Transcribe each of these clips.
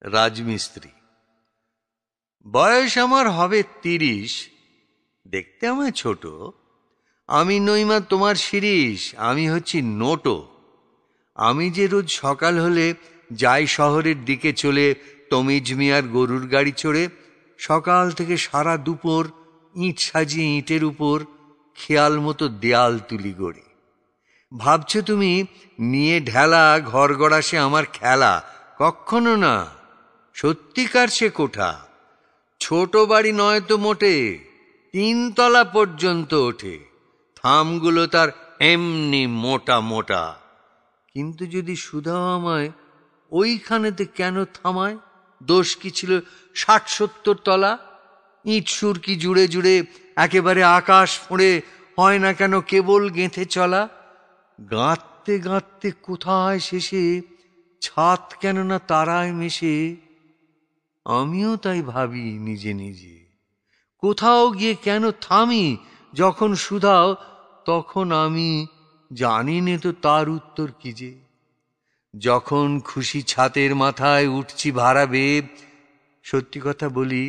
রাজমিস্ত্রি। বয়স আমার হবে 30, দেখতে আমায় ছোট। আমি নইমা তোমার শিরিষ, আমি হচ্ছি নোটো। আমি যে রোজ সকাল হলে যাই শহরের দিকে চলে তমিজ মিয়ার গরুর গাড়ি চড়ে, সকাল থেকে সারা দুপুর ইট সাজিয়ে ইটের উপর খেয়াল মতো দেয়াল তুলি গড়ে। ভাবছো তুমি নিয়ে ঢেলা ঘর গড়া সে আমার খেলা? কখনো না, সত্যিকার সে কোঠা। ছোট বাড়ি নয় তো মোটে, 3 তলা পর্যন্ত ওঠে। থামগুলো তার এমনি মোটা মোটা। কিন্তু যদি সুধাও আমায় ওইখানেতে কেন থামায়? দোষ কি ছিল 60-70 তলা? ইট সুরকি জুড়ে জুড়ে একেবারে আকাশ ফুঁড়ে হয় না কেন কেবল গেঁথে চলা? গাঁথতে গাঁথতে কোথায় শেষে ছাদ কেন না তারায় মেশে? আমিও তাই ভাবি নিজে নিজে। কোথাও গিয়ে কেন থামি যখন শুধাও, তখন আমি জানি নে তো তার উত্তর কি যে। যখন খুশি ছাতের মাথায় উঠছি ভাড়া বেয়ে, সত্যি কথা বলি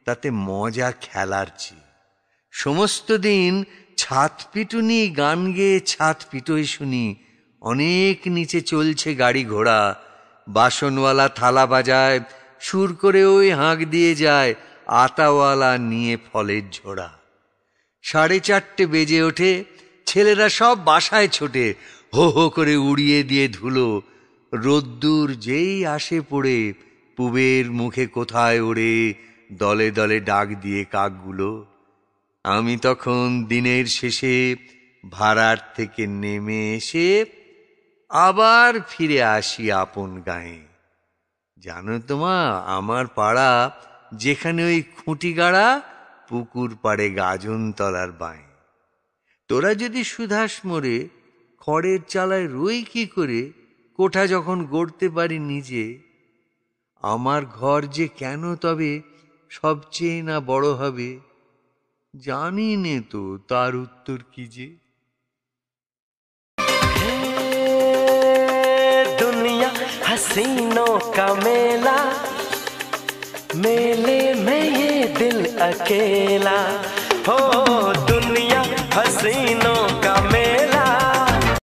তাতে মজা খেলার চেয়ে। সমস্ত দিন ছাদ পিটুনি গান গেয়ে ছাদ পিটোই শুনি। অনেক নিচে চলছে গাড়ি ঘোড়া, বাসনওয়ালা থালা বাজায়, সুর করে ওই হাঁক দিয়ে যায় আতাওয়ালা নিয়ে ফলের ঝোড়া। 4:30 বেজে ওঠে, ছেলেরা সব বাসায় ছোটে, হো হো করে উড়িয়ে দিয়ে ধুলো। রোদ্দুর যেই আসে পড়ে, পুবের মুখে কোথায় ওড়ে দলে দলে ডাক দিয়ে কাকগুলো। আমি তখন দিনের শেষে ভাড়ার থেকে নেমে এসে আবার ফিরে আসি আপন গাঁয়ে। জানো তো মা, আমার পাড়া যেখানে ওই খুঁটি গাড়া পুকুর পাড়ে গাজনতলার বাঁয়ে। তোরা যদি সুধাস মোরে খড়ের চালায় রই কি করে, কোঠা যখন গড়তে পারি নিজে। আমার ঘর যে কেন তবে সবচেয়ে না বড় হবে, জানি নে তো তার উত্তর কি যে। दुनिया हसीनों का मेला, मेले में ये दिल अकेला हो।